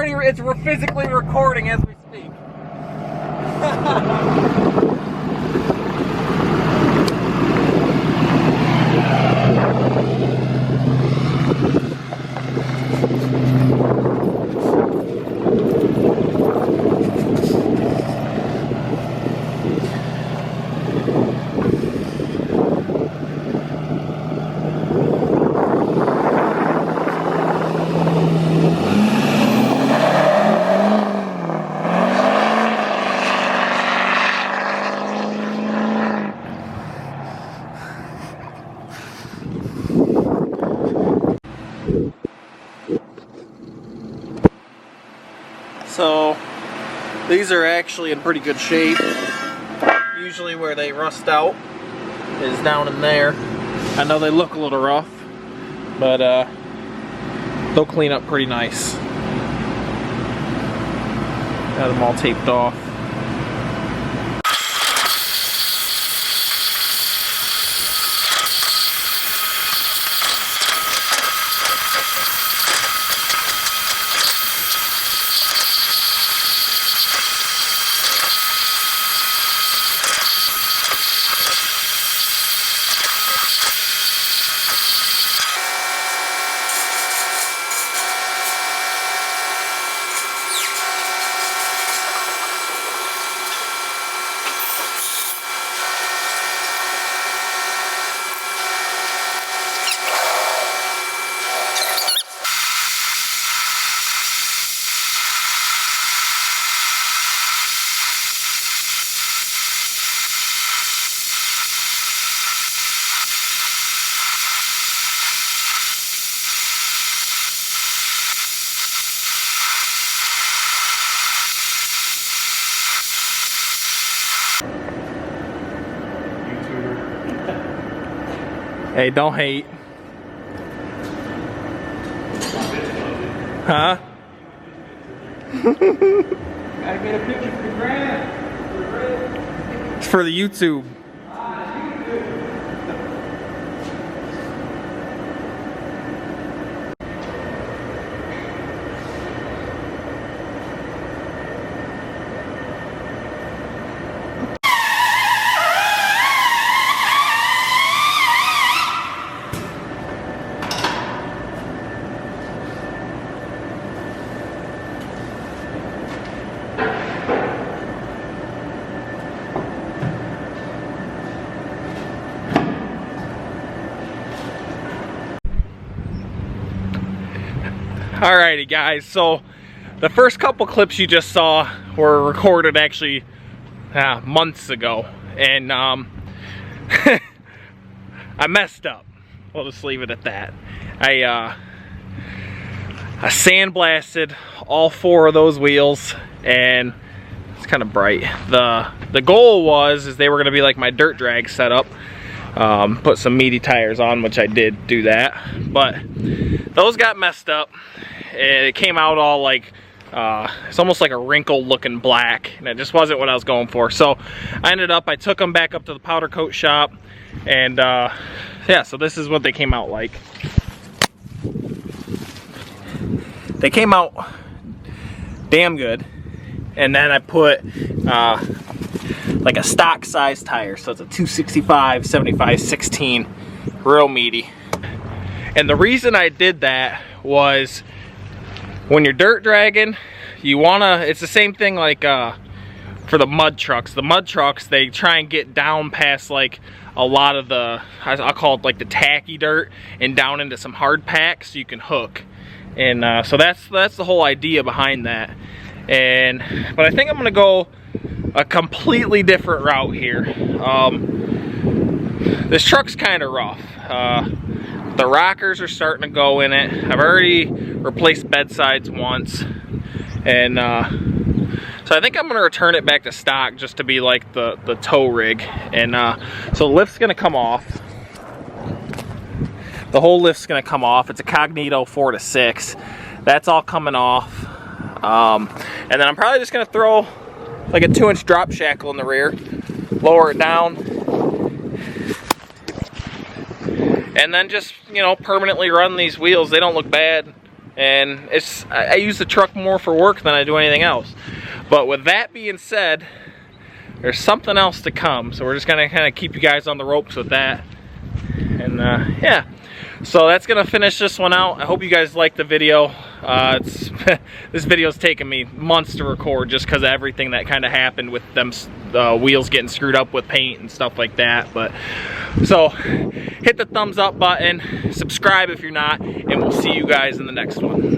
it's physically recording as we speak. So these are actually in pretty good shape. Usually where they rust out is down in there. I know they look a little rough, but they'll clean up pretty nice. Got them all taped off. Hey, don't hate. Huh? Gotta get a picture for the gram. It's for the YouTube. Alrighty guys, so the first couple clips you just saw were recorded actually months ago, and I messed up. We'll just leave it at that. I sandblasted all 4 of those wheels, and it's kind of bright. The goal was they were going to be like my dirt drag setup. Put some meaty tires on, which I did do that, but those got messed up. It came out all like it's almost like a wrinkled looking black, and it just wasn't what I was going for. So I took them back up to the powder coat shop, and yeah, so this is what they came out like. They came out damn good, and then I put like a stock size tire, so it's a 265 75 16, real meaty. And the reason I did that was when you're dirt dragging, you wanna, it's the same thing like for the mud trucks. The mud trucks, they try and get down past like a lot of the, I'll call it like the tacky dirt, and down into some hard packs so you can hook. And so that's the whole idea behind that. But I think I'm gonna go a completely different route here. This truck's kind of rough. The rockers are starting to go in it. I've already replaced bedsides once, and so I think I'm gonna return it back to stock just to be like the tow rig. And so the lift's gonna come off. The whole lift's gonna come off. It's a Cognito 4 to 6. That's all coming off. And then I'm probably just gonna throw like a 2-inch drop shackle in the rear, lower it down, and then just, you know, permanently run these wheels. They don't look bad. and I use the truck more for work than I do anything else. But with that being said, there's something else to come, so we're just gonna kind of keep you guys on the ropes with that. And yeah, so that's gonna finish this one out. I hope you guys liked the video. This video's taken me months to record just because of everything that kind of happened with them wheels getting screwed up with paint and stuff like that. But so hit the thumbs up button, subscribe if you're not, and we'll see you guys in the next one.